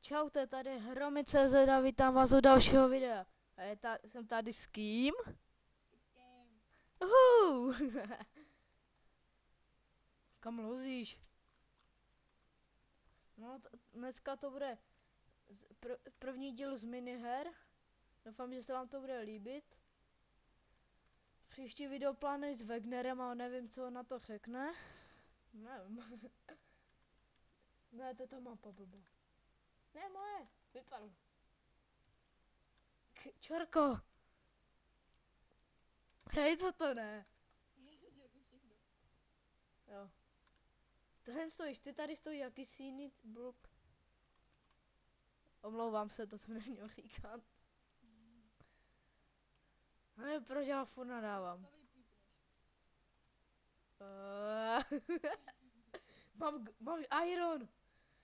Čaute, tady je Hromy.cz a vítám vás u dalšího videa. A jsem tady s kým? Uhuu. Kam lozíš? No, dneska to bude první díl z miniher. Doufám, že se vám to bude líbit. Příští video plánuji s Wagnerem, ale nevím, co na to řekne. Nevím. Ne, to je ta mapa blbá. Ne, moje, vypadl. Čorko! Hej, to ne. Jo. Tohle stojíš, ty tady stojí jakýsi jiný blok. Omlouvám se, to jsem neměl říkat. Ale proč já furt nadávám? Mám iron!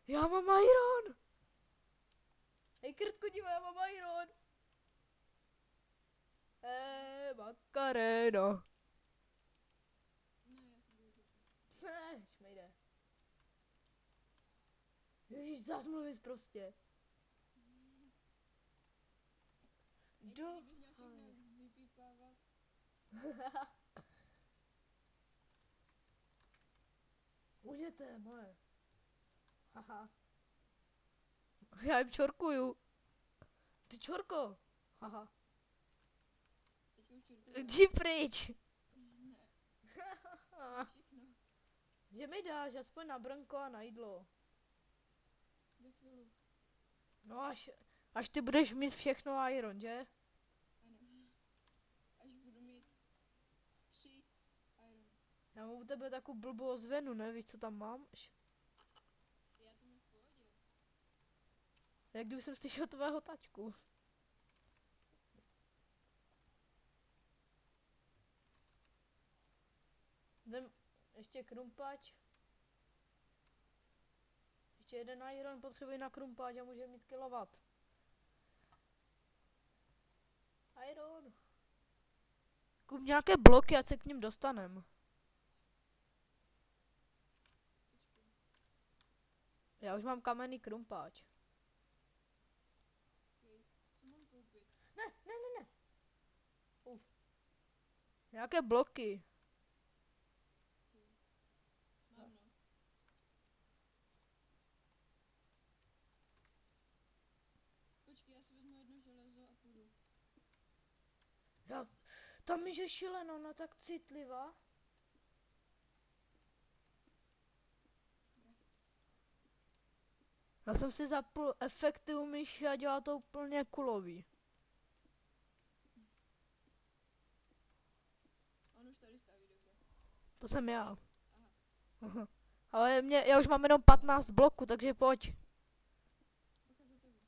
Já mám iron! Hej, Krtku, dívej, já mám iron! Makarena! Ne, šmejde. Ježíš, zás mluvit prostě. Uděte je moje. Haha. Já jim čorkuju. Ty čorko. Haha. Jdi pryč. Že mi dáš aspoň na brnko a na jídlo. No až ty budeš mít všechno iron, že? Ano. Až budu mít 3 iron. Já mám u tebe takovou blbou ozvěnu, ne? Víš, co tam mám? Já to mám v pohodě. Jak kdyby jsem slyšel tvého tačku. Jdem ještě krumpač. Ještě jeden iron potřebuji na krumpač a může mít kilowatt. Iron. Kup nějaké bloky, ať se k ním dostanem. Já už mám kamenný krumpáč. Okay. Co mám koupit? Ne. Uf. Nějaké bloky. Mám no. Počkej, já si vezmu jedno železo a půjdu. Tam je šílená, ona tak citlivá. Já jsem si zapl efekty u myši a dělá to úplně kulový. On už tady staví, dobře. To jsem já. Aha. Ale já už mám jenom 15 bloků, takže pojď. Pojď za tebou.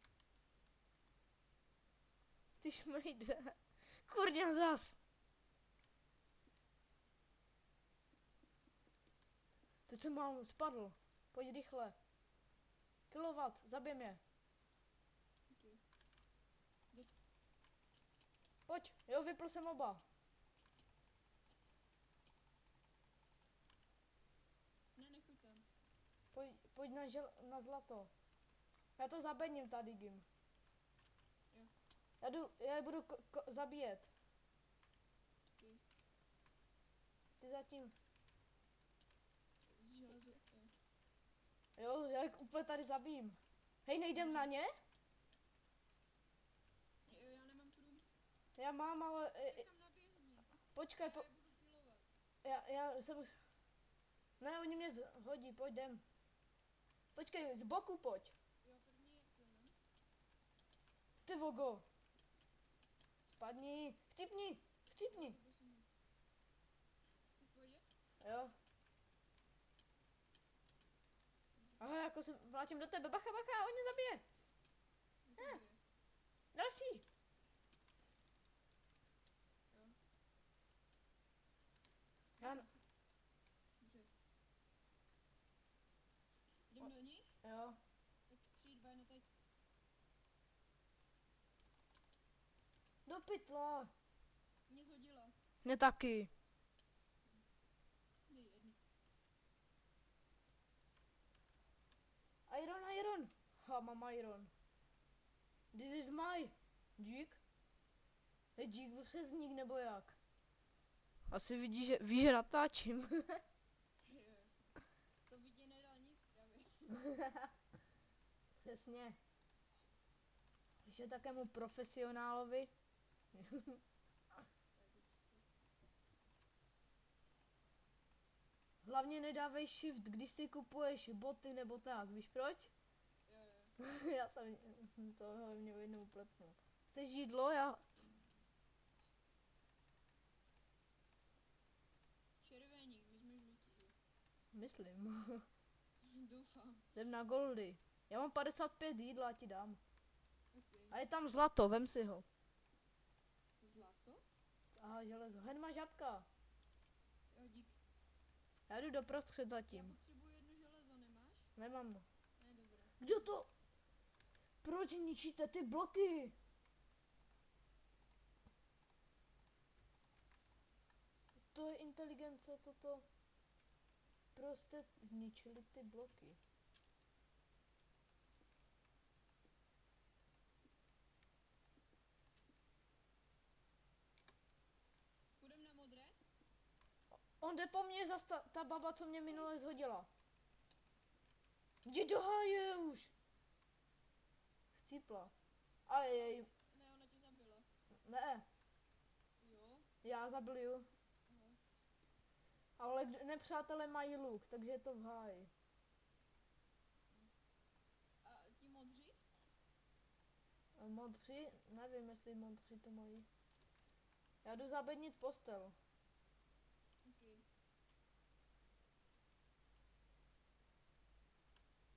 Ty šmejde. Kurňa zas. Teď jsem mám spadl. Pojď rychle. Kilowatt, zabij mě. Okay. Pojď, jo, vypl jsem oba. Ne, nechoď tam. Pojď na zlato. Já to zabedním tady, Gim. Jo. Já je budu zabíjet. Okay. Ty zatím. Železo, jo. Jo, já je úplně tady zabijím. Hej, nejdem na ně? Jo, já nemám krum. Já mám, ale... Tam naběhni. Počkej, Já budu killovat. já jsem... Ne, oni mě hodí, pojď jdem. Počkej, z boku pojď. Jo, první je kill, no. Ty vogo. Spadni, chcípni. Jsi v pohodě? Jo. Aha, jako se vláčím do tebe, bacha, on mě zabije. Další. Jo. Já... Dobře. Jdem do nich? Jo. Tak 3, 2, 1, teď. Do pytla. Mě zhodila. Mě taky. Dej jednu. Iron. Ha, mám iron. This is my. Dík. Je dík přesník nebo jak? Asi ví, že natáčím. To by tě nedal nic, právě. Přesně. Ještě takému profesionálovi. Hlavně nedávej shift, když si kupuješ boty nebo tak, víš proč? Jo. Já jsem toho mě jednou upletnul. Chceš jídlo? Já... Červeník, vezmeš žlutý. Myslím. Doufám. Jdem na goldy. Já mám 55 jídla, ti dám. Okay. A je tam zlato, vem si ho. Zlato? Aha, železo. Hen má žabka. Jo, dík. Já jdu doprostřed Já zatím. potřebuji jedno železo, nemáš? Nemám. Ne, dobré. Kdo to? Proč ničíte ty bloky? To je inteligence, toto. Prostě zničili ty bloky. Půjdem na modré? On jde po mně zas ta baba, co mě minule zhodila. Jdi do háje už. Chcípla. A jej. Ne, ona tě zabila. Ne, Jo? já zabiju. Aha. Ale nepřátelé mají luk, takže je to v háji. A ti modří? A modři? Nevím, jestli modři to mají. Já jdu zabednit postel. Okay.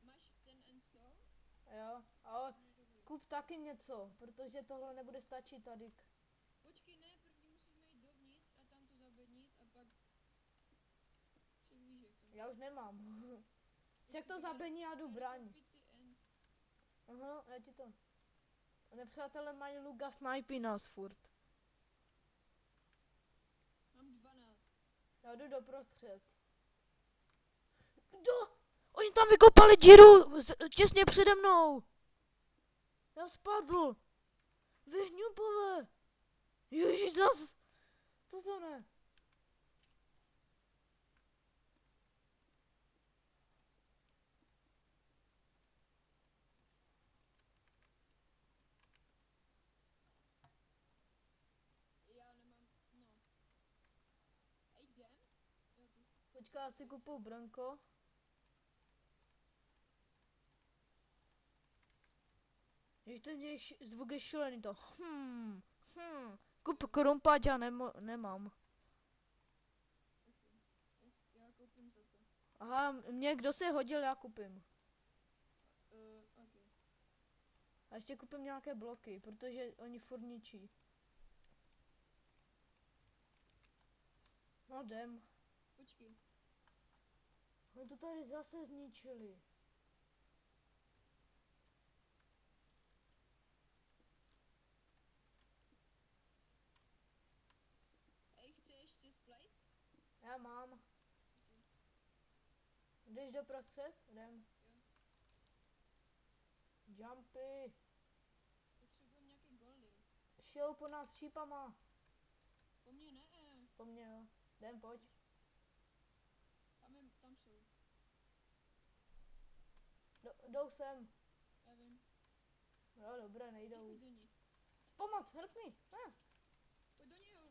Máš ten endstone? Jo, ale Ne, dobrý. kup taky něco, protože tohle nebude stačit tady. Počkej, ne, první musíme jít dovnitř a tam to zabednit a pak... Však víš, jak to je. Já už nemám. Jak to zabední, já jdu bránit. Koupit ty end. Aha, já ti to. Nepřátelé mají luk a snajpí nás furt. Mám 12. Já jdu doprostřed. Kdo? Oni tam vykopali díru těsně přede mnou. Já spadl. Vy hňupové. Ježiš, zas. To ne. Já nemám, no. A jdem? Jo, ty Počkej, já si kupuju branko. Ježiš, ten zvuk je šílený to. Kup korumpáč, já nemám. já koupím za to. Aha, mě kdo si hodil, já kupím. Okay. A ještě kupím nějaké bloky, protože oni furt ničí. No jdem. Počkej. Oni to tady zase zničili. Ej, chce ještě splate? Já mám. Jdeš doprostřed? Jdem. Jo. Jumpy. Potřebujeme nějaké goldy. Šel po nás šípama. Po mně ne. Po mně jo. Jdem, pojď. Tam jsou. Jdou sem. Já vím. No dobré, nejdou. Pojď do nich. Pomoc, help me. Ne. Pojď do něho.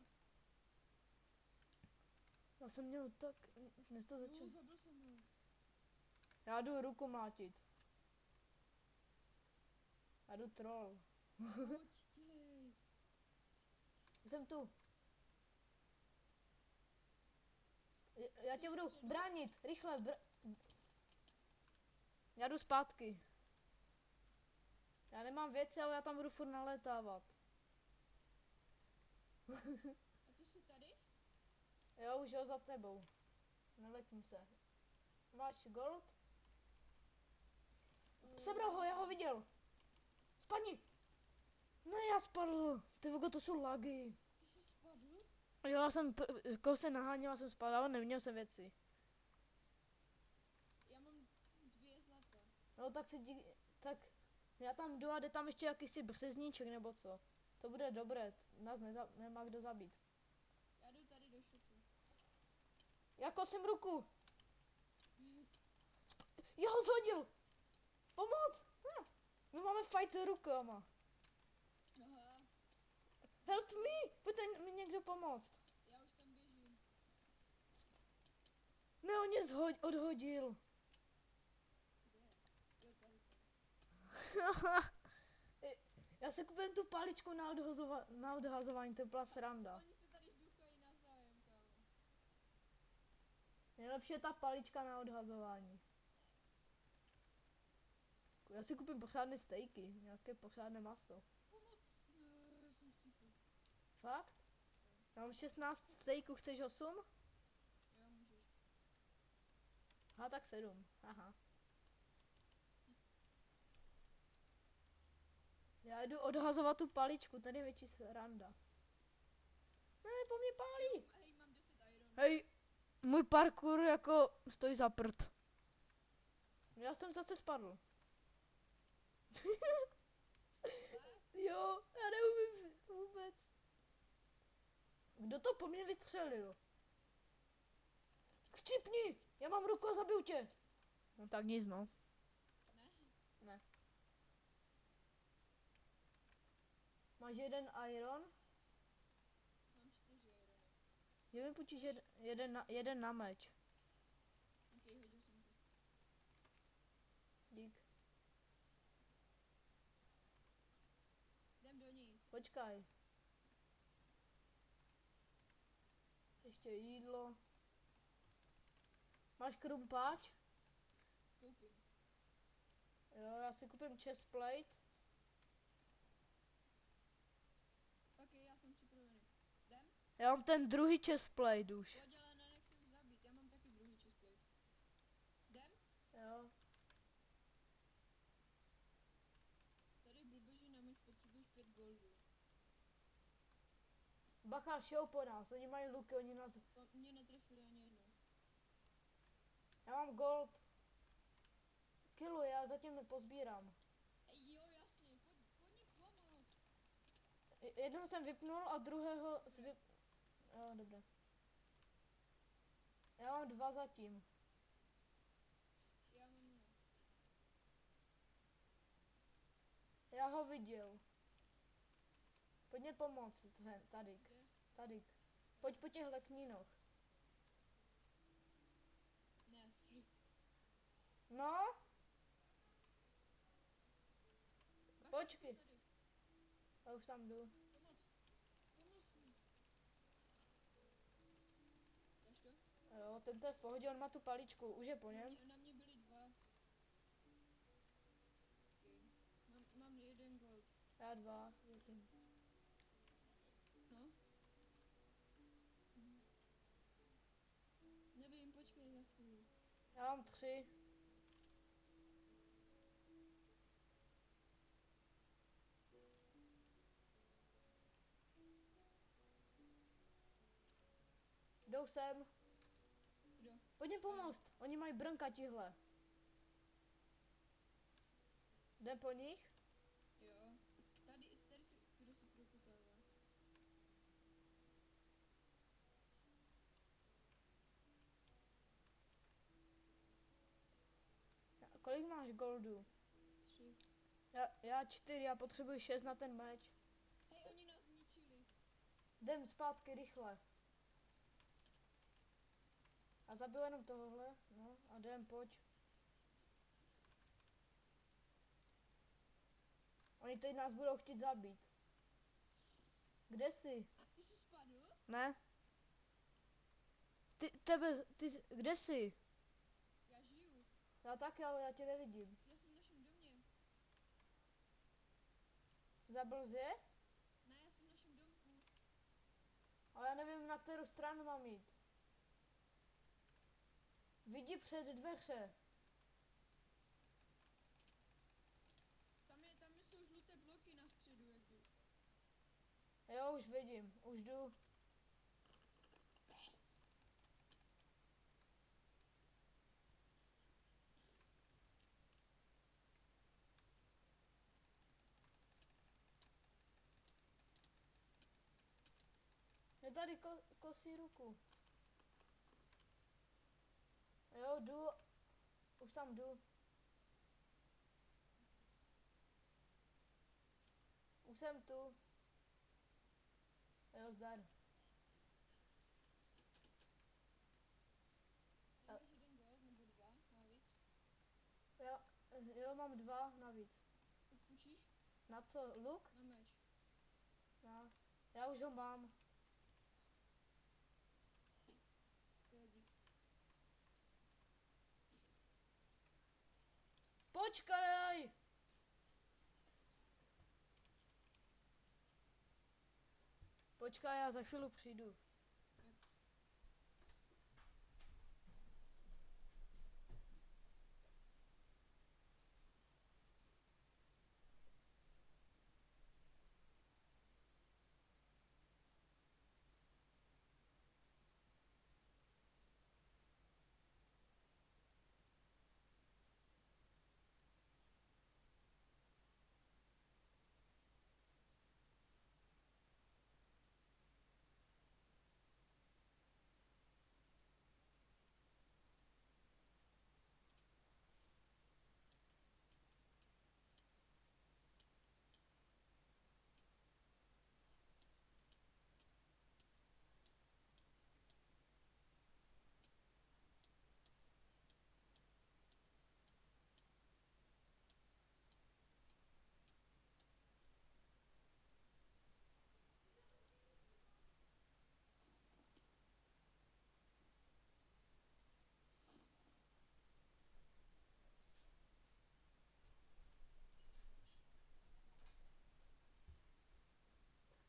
Já jsem měl tak... Dnes to začal. No, zabil jsem ho. Já jdu ruku mlátit. Já jdu troll. Pojď, dělej. Jsem tu. Já tě budu bránit. Rychle. Já jdu zpátky. Já nemám věci, ale já tam budu furt nalétávat. A ty jsi tady? Jo, už ho za tebou. Neletím se. Máš gold? Sebral ho, já ho viděl. Spadni. Ne, já spadl. Ty vogo, to jsou lagy. Ty jsi spadl? Jo, já jsem koho se naháněl, jsem spadl, ale neměl jsem věci. Já mám 2 zlata. No tak tak Já tam jdu a jde tam ještě jakýsi březníček nebo co. To bude dobré, nás nemá kdo zabít. Já jdu tady do šopu. Já kosím ruku! Já ho zhodil! Pomoc! My máme fight rukama. Aha, Help me! Pojďte mi někdo pomoct. já už tam běžím. Ne, on mě odhodil. Kde? Jo, tady to. Já si kupím tu paličku na odhazování, to byla sranda. Oni se tady žduchají navzájem, kámo. Nejlepší je ta palička na odhazování. Já si kupím pořádné stejky, nějaké pořádné maso. Pomoc! Jsem chcípl. Fakt? Já mám 16 stejků, chceš 8? Jo, můžeš. Aha, tak 7. Aha. Já jdu odhazovat tu paličku, tady je větší sranda. Ne, po mě pálí. Hej, mám 10 iron. Hej, můj parkour jako stojí za prd. Já jsem zase spadl. Jo, já neumím vůbec. Kdo to po mně vystřelil? Chcípni! Já mám ruku a zabiju tě! No tak nic, no. Ne? Ne. Máš jeden iron? Mám 4 irony. Že mi půjčíš jeden na meč. Ok, hodil jsem to. Dík. Jdem do ní. Počkaj. Ještě jídlo. Máš krumpáč? Koupím. Jo, já si koupím chestplate. Ok, já jsem připravený. Jdem? Já mám ten druhý chestplate už. Pojď, ale nenech se zabít, já mám taky druhý chestplate. Jdem? Jo. Tady blbeži na meč potřebuješ 5 goldů. Bacha, šel po nás, oni mají luky, oni nás... Mě netrefili ani jednou. Já mám gold. Kilu, já zatím nepozbírám. Ej, jo, jasně, pojď mi pomoct. Jednoho jsem vypnul a druhého Jo, dobré. Já mám 2 zatím. Já mám 0. Já ho viděl. Pojď mě pomoct, tady. Kde? Tady. Pojď po těchhle knínoch. Ne, asi. No, Bacha, Počkej. jsem tady. já už tam jdu. Pomoc. Pomoc mi. Dáš to? Jo, ten to je v pohodě, on má tu paličku, už je po něm. Na mě byly 2. Okay. Mám 1 gold. Já 2. Zatím. No? Nevím, počkej za chvíli. Já mám 3. Jdou sem. Kdo? Pojď mě pomoct, oni mají brnka tihle. Jdem po nich? Jo. Tady si, kdo se prokutává. Kolik máš goldu? 3. Já 4, já potřebuji 6 na ten meč. Hej, oni nás zničili. Jdem zpátky rychle. A zabiju jenom tohle, no a jdem, pojď. Oni teď nás budou chtít zabít. Kde jsi? Ty jsi spadl? Ne? Kde jsi? Já žiju. Já taky, ale já tě nevidím. Já jsem v našem domě. Zabil jsi je? Ne, já jsem v našem domku. Ale já nevím, na kterou stranu mám jít. Vidí před dveře. Tam jsou žluté bloky na středu, jaký. Jo, už vidím, už jdu. tady kosí ruku. Jo, jdu. Už tam jdu. Už jsem tu. Jo, zdar. Máš jeden gol nebo dva navíc? Jo, jo, mám 2 navíc. Tak půjčíš? Na co? Luk? Na meč. No. Já už ho mám. Jo, dík. Počkej! Počkej, já za chvíli přijdu.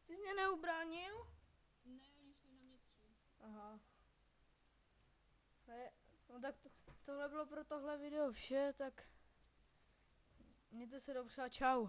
Ty jsi mě neubránil? Ne, oni šli na mě 3. Aha. No tak tohle bylo pro tohle video vše, tak mějte se dobře a čau.